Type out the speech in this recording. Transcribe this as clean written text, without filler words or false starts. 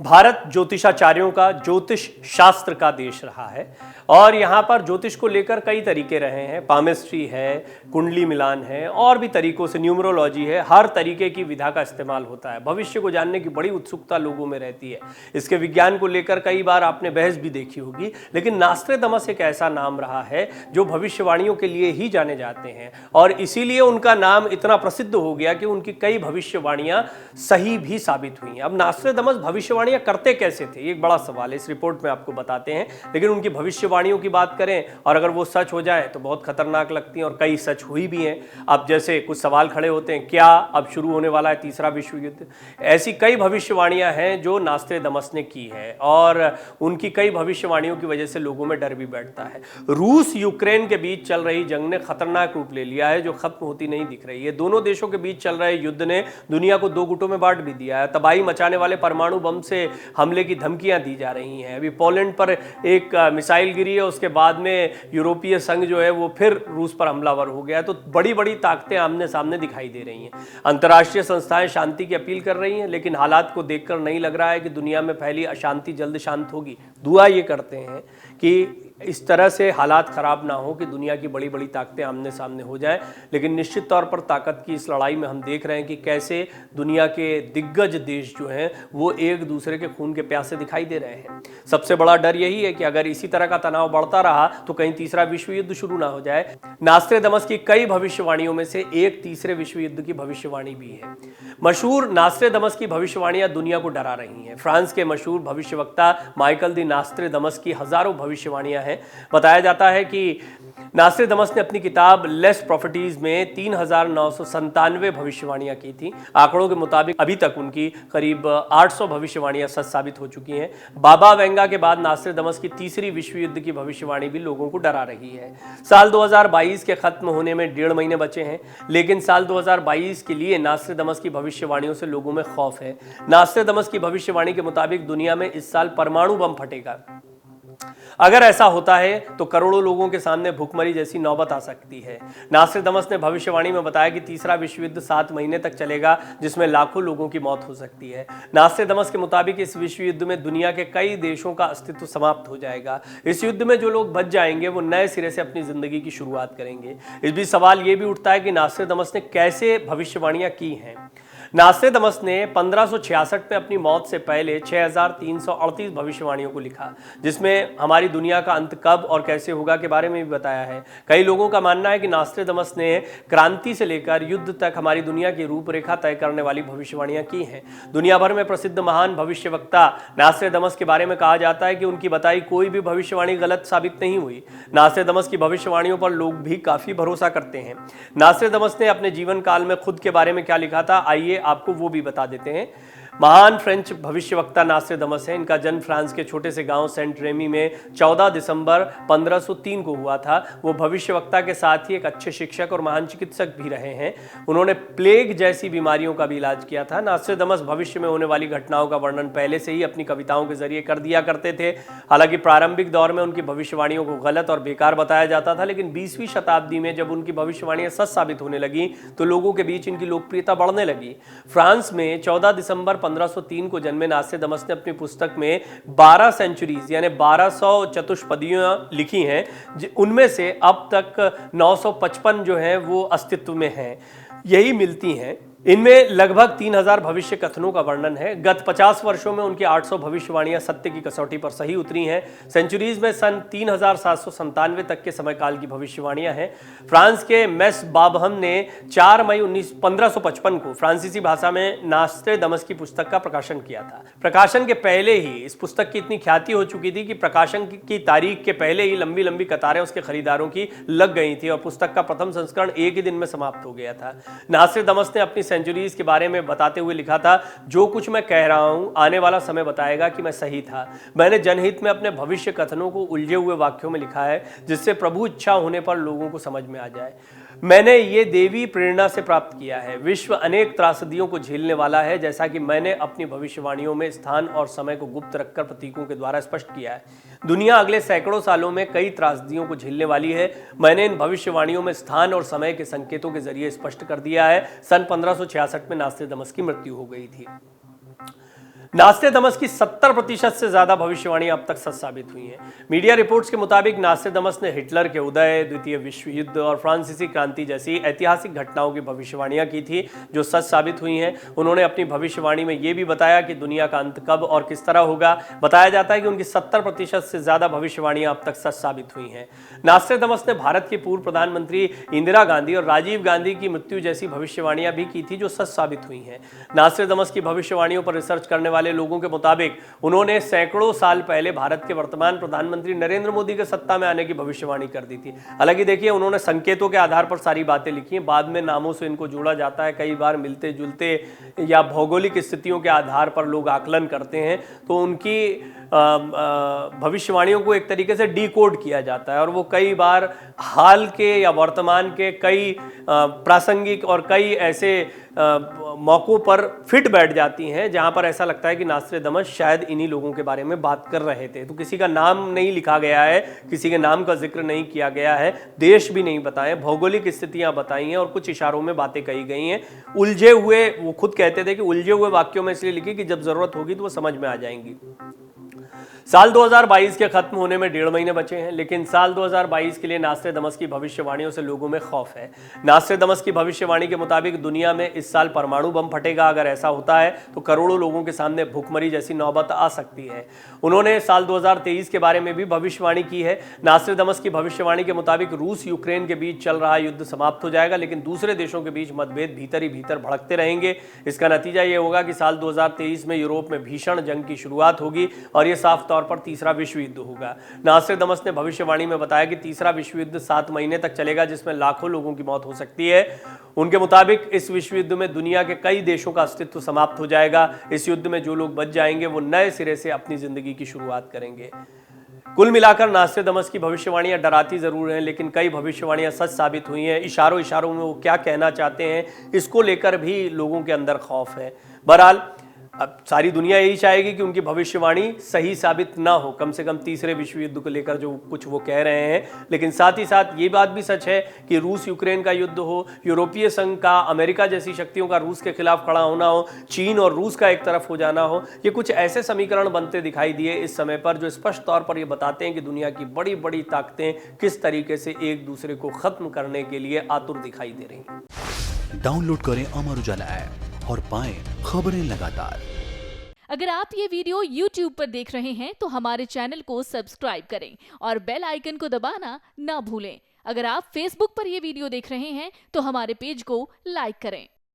भारत ज्योतिषाचार्यों का, ज्योतिष शास्त्र का देश रहा है और यहाँ पर ज्योतिष को लेकर कई तरीके रहे हैं। पामिस्ट्री है, कुंडली मिलान है और भी तरीकों से, न्यूमरोलॉजी है, हर तरीके की विधा का इस्तेमाल होता है। भविष्य को जानने की बड़ी उत्सुकता लोगों में रहती है। इसके विज्ञान को लेकर कई बार आपने बहस भी देखी होगी, लेकिन नास्ट्रेदमस एक ऐसा नाम रहा है जो भविष्यवाणियों के लिए ही जाने जाते हैं और इसीलिए उनका नाम इतना प्रसिद्ध हो गया कि उनकी कई भविष्यवाणियां सही भी साबित हुई हैं। अब नास्ट्रेदमस भविष्यवाणियां करते कैसे थे, ये एक बड़ा सवाल है। इस रिपोर्ट में आपको बताते हैं, लेकिन उनकी भविष्यवाणियों की बात करें और अगर वो सच हो जाए तो बहुत खतरनाक लगती हैं और कई सच हुई भी हैं। अब जैसे कुछ सवाल खड़े होते हैं, क्या अब शुरू होने वाला है तीसरा विश्व युद्ध? ऐसी कई भविष्यवाणियां हैं जो नास्ट्रेदमस ने की है और उनकी कई भविष्यवाणियों की वजह से लोगों में डर भी बैठता है। रूस यूक्रेन के बीच चल रही जंग ने खतरनाक रूप ले लिया है जो खत्म होती नहीं दिख रही है। दोनों देशों के बीच चल रहे युद्ध ने दुनिया को दो गुटों में बांट भी दिया है। तबाही मचाने वाले परमाणु बम से हमले की धमकियां दी जा रही हैं। अभी पोलैंड पर एक मिसाइल गिरी है, उसके बाद में यूरोपीय संघ जो है वो फिर रूस पर हमलावर हो गया। तो बड़ी बड़ी ताकतें आमने सामने दिखाई दे रही हैं। अंतर्राष्ट्रीय संस्थाएं शांति की अपील कर रही हैं, लेकिन हालात को देखकर नहीं लग रहा है कि दुनिया में फैली अशांति जल्द शांत होगी। दुआ ये करते हैं कि इस तरह से हालात खराब ना हो कि दुनिया की बड़ी बड़ी ताकतें आमने सामने हो जाएं, लेकिन निश्चित तौर पर ताकत की इस लड़ाई में हम देख रहे हैं कि कैसे दुनिया के दिग्गज देश जो हैं वो एक दूसरे के खून के प्यासे दिखाई दे रहे हैं। सबसे बड़ा डर यही है कि अगर इसी तरह का तनाव बढ़ता रहा तो कहीं तीसरा विश्व युद्ध शुरू ना हो जाए। नास्ट्रेदमस की कई भविष्यवाणियों में से एक तीसरे विश्व युद्ध की भविष्यवाणी भी है। मशहूर नास्ट्रेदमस की भविष्यवाणियां दुनिया को डरा रही हैं। फ्रांस के मशहूर भविष्यवक्ता माइकल दी नास्ट्रेदमस की हजारों भविष्यवाणियां हैं। बताया जाता है कि नास्ट्रेदमस ने अपनी किताब लेस प्रॉफिटीज में 3997 भविष्यवाणियां की थी। आंकड़ों के मुताबिक अभी तक उनकी करीब 800 भविष्यवाणियां सच साबित हो चुकी हैं। बाबा वेंगा के बाद नास्ट्रेदमस की तीसरी विश्व युद्ध की भविष्यवाणी भी लोगों को डरा रही है। साल 2022 के खत्म होने में 1.5 महीने बचे हैं, लेकिन साल 2022 के लिए नास्ट्रेदमस की भविष्यवाणियों से लोगों में खौफ है। नास्ट्रेदमस की भविष्यवाणी के मुताबिक दुनिया में इस साल परमाणु बम फटेगा। अगर ऐसा होता है तो करोड़ों लोगों के सामने भूखमरी जैसी नौबत आ सकती है। नास्ट्रेदमस ने भविष्यवाणी में बताया कि तीसरा विश्व युद्ध 7 महीने तक चलेगा, जिसमें लाखों लोगों की मौत हो सकती है। नास्ट्रेदमस के मुताबिक इस विश्व युद्ध में दुनिया के कई देशों का अस्तित्व समाप्त हो जाएगा। इस युद्ध में जो लोग बच जाएंगे वो नए सिरे से अपनी जिंदगी की शुरुआत करेंगे। इस बीच सवाल ये भी उठता है कि नास्ट्रेदमस ने कैसे भविष्यवाणियां की हैं। नास्ट्रेदमस ने 1566 में अपनी मौत से पहले 6338 भविष्यवाणियों को लिखा, जिसमें हमारी दुनिया का अंत कब और कैसे होगा के बारे में भी बताया है। कई लोगों का मानना है कि नास्ट्रेदमस ने क्रांति से लेकर युद्ध तक हमारी दुनिया की रूपरेखा तय करने वाली भविष्यवाणियां की हैं। दुनिया भर में प्रसिद्ध महान भविष्यवक्ता नास्ट्रेदमस के बारे में कहा जाता है कि उनकी बताई कोई भी भविष्यवाणी गलत साबित नहीं हुई। नास्ट्रेदमस की भविष्यवाणियों पर लोग भी काफी भरोसा करते हैं। नास्ट्रेदमस ने अपने जीवन काल में खुद के बारे में क्या लिखा था, आइए आपको वो भी बता देते हैं। महान फ्रेंच भविष्यवक्ता नास्ट्रेदमस है। इनका जन्म फ्रांस के छोटे से गांव सेंट रेमी में 14 दिसंबर 1503 को हुआ था। वो भविष्यवक्ता के साथ ही एक अच्छे शिक्षक और महान चिकित्सक भी रहे हैं। उन्होंने प्लेग जैसी बीमारियों का भी इलाज किया था। नास्ट्रेदमस भविष्य में होने वाली घटनाओं का वर्णन पहले से ही अपनी कविताओं के जरिए कर दिया करते थे। हालांकि प्रारंभिक दौर में उनकी भविष्यवाणियों को गलत और बेकार बताया जाता था, लेकिन 20वीं शताब्दी में जब उनकी भविष्यवाणियां सच साबित होने लगी तो लोगों के बीच इनकी लोकप्रियता बढ़ने लगी। फ्रांस में 14 दिसंबर 1503 को जन्मे नास्ट्रेदमस ने अपनी पुस्तक में 12 सेंचुरीज यानी 1200 चतुष्पदियां लिखी हैं। उनमें से अब तक 955 जो है वो अस्तित्व में हैं, यही मिलती हैं। इनमें लगभग 3000 भविष्य कथनों का वर्णन है। गत 50 वर्षों में उनकी 800 भविष्यवाणियां सत्य की कसौटी पर सही उतरी हैं। सेंचुरीज में सन 3797 तक के समय काल की भविष्यवाणियां हैं। फ्रांस के मेस बाबहम ने 4 मई 1555 को फ्रांसीसी भाषा में नास्ट्रेदमस की पुस्तक का प्रकाशन किया था। प्रकाशन के पहले ही इस पुस्तक की इतनी ख्याति हो चुकी थी कि प्रकाशन की तारीख के पहले ही लंबी लंबी कतारें उसके खरीदारों की लग गई थी और पुस्तक का प्रथम संस्करण एक ही दिन में समाप्त हो गया था। नास्ट्रेदमस ने अपनी सेंचुरीज के बारे में बताते हुए लिखा था, जो कुछ मैं कह रहा हूं आने वाला समय बताएगा कि मैं सही था। मैंने जनहित में अपने भविष्य कथनों को उलझे हुए वाक्यों में लिखा है, जिससे प्रभु इच्छा होने पर लोगों को समझ में आ जाए। मैंने ये देवी प्रेरणा से प्राप्त किया है। विश्व अनेक त्रासदियों को झेलने वाला है, जैसा कि मैंने अपनी भविष्यवाणियों में स्थान और समय को गुप्त रखकर प्रतीकों के द्वारा स्पष्ट किया है। दुनिया अगले सैकड़ों सालों में कई त्रासदियों को झेलने वाली है। मैंने इन भविष्यवाणियों में स्थान और समय के संकेतों के जरिए स्पष्ट कर दिया है। सन 1566 में नास्ट्रेदमस की मृत्यु हो गई थी। नास्ट्रेडमस की 70% से ज्यादा भविष्यवाणियां अब तक सच साबित हुई हैं। मीडिया रिपोर्ट्स के मुताबिक नास्ट्रेडमस ने हिटलर के उदय, द्वितीय विश्व युद्ध और फ्रांसीसी क्रांति जैसी ऐतिहासिक घटनाओं की भविष्यवाणियां की थी जो सच साबित हुई हैं। उन्होंने अपनी भविष्यवाणी में यह भी बताया कि दुनिया का अंत कब और किस तरह होगा। बताया जाता है कि उनकी 70% से ज्यादा भविष्यवाणियां अब तक सच साबित हुई हैं। नास्ट्रेडमस ने भारत के पूर्व प्रधानमंत्री इंदिरा गांधी और राजीव गांधी की मृत्यु जैसी भविष्यवाणियां भी की थी जो सच साबित हुई हैं। नास्ट्रेडमस की भविष्यवाणियों पर रिसर्च करने वाले लोगों के मुताबिक उन्होंने सैकड़ों साल पहले भारत के वर्तमान प्रधानमंत्री नरेंद्र मोदी के सत्ता में आने की भविष्यवाणी कर दी थी। हालांकि देखिए, उन्होंने संकेतों के आधार पर सारी बातें लिखी हैं, बाद में नामों से इनको जोड़ा जाता है, कई बार मिलते जुलते या भौगोलिक स्थितियों के आधार पर लोग आकलन करते हैं, तो उनकी भविष्यवाणियों को एक तरीके से डिकोड किया जाता है और वो कई बार हाल के या वर्तमान के कई प्रासंगिक और कई ऐसे मौकों पर फिट बैठ जाती हैं जहां पर ऐसा लगता है कि नास्ट्रेडमस शायद इन्हीं लोगों के बारे में बात कर रहे थे। तो किसी का नाम नहीं लिखा गया है, किसी के नाम का जिक्र नहीं किया गया है, देश भी नहीं बताए, भौगोलिक स्थितियां बताई हैं और कुछ इशारों में बातें कही गई हैं। उलझे हुए, वो खुद कहते थे कि उलझे हुए वाक्यों में इसलिए लिखी कि जब जरूरत होगी तो वो समझ में आ जाएंगी। साल 2022 के खत्म होने में 1.5 महीने बचे हैं, लेकिन साल 2022 के लिए नास्ट्रेडमस की भविष्यवाणियों से लोगों में खौफ है। नास्ट्रेडमस की भविष्यवाणी के मुताबिक दुनिया में इस साल परमाणु बम फटेगा। अगर ऐसा होता है तो करोड़ों लोगों के सामने भूखमरी जैसी नौबत आ सकती है। उन्होंने साल 2023 के बारे में भी भविष्यवाणी की है। नास्ट्रेडमस की भविष्यवाणी के मुताबिक रूस यूक्रेन के बीच चल रहा युद्ध समाप्त हो जाएगा, लेकिन दूसरे देशों के बीच मतभेद भीतर ही भीतर भड़कते रहेंगे। इसका नतीजा यह होगा कि साल 2023 में यूरोप में भीषण जंग की शुरुआत होगी और यह साफ तौर पर तीसरा विश्व युद्ध होगा। नास्ट्रेडमस ने भविष्यवाणी में बताया कि तीसरा विश्व युद्ध 7 महीने तक चलेगा, जिसमें लाखों लोगों की मौत हो सकती है। उनके मुताबिक इस विश्व युद्ध में दुनिया के कई देशों का अस्तित्व समाप्त हो जाएगा। इस युद्ध में जो लोग बच जाएंगे वो नए सिरे से अपनी जिंदगी की शुरुआत करेंगे। कुल मिलाकर नास्ट्रेडमस की भविष्यवाणियां डराती जरूर हैं, लेकिन कई भविष्यवाणियां सच साबित हुई हैं। इशारों इशारों में वो क्या कहना चाहते हैं, इसको लेकर भी लोगों के अंदर खौफ है। बहरहाल अब सारी दुनिया यही चाहेगी कि उनकी भविष्यवाणी सही साबित ना हो, कम से कम तीसरे विश्व युद्ध को लेकर जो कुछ वो कह रहे हैं। लेकिन साथ ही साथ ये बात भी सच है कि रूस यूक्रेन का युद्ध हो, यूरोपीय संघ का, अमेरिका जैसी शक्तियों का रूस के खिलाफ खड़ा होना हो, चीन और रूस का एक तरफ हो जाना हो, ये कुछ ऐसे समीकरण बनते दिखाई दिए इस समय पर जो स्पष्ट तौर पर ये बताते हैं कि दुनिया की बड़ी बड़ी ताकतें किस तरीके से एक दूसरे को खत्म करने के लिए आतुर दिखाई दे रही हैं। डाउनलोड करें अमर उजाला ऐप और पाएं खबरें लगातार। अगर आप ये वीडियो YouTube पर देख रहे हैं तो हमारे चैनल को सब्सक्राइब करें और बेल आइकन को दबाना ना भूलें। अगर आप Facebook पर ये वीडियो देख रहे हैं तो हमारे पेज को लाइक करें।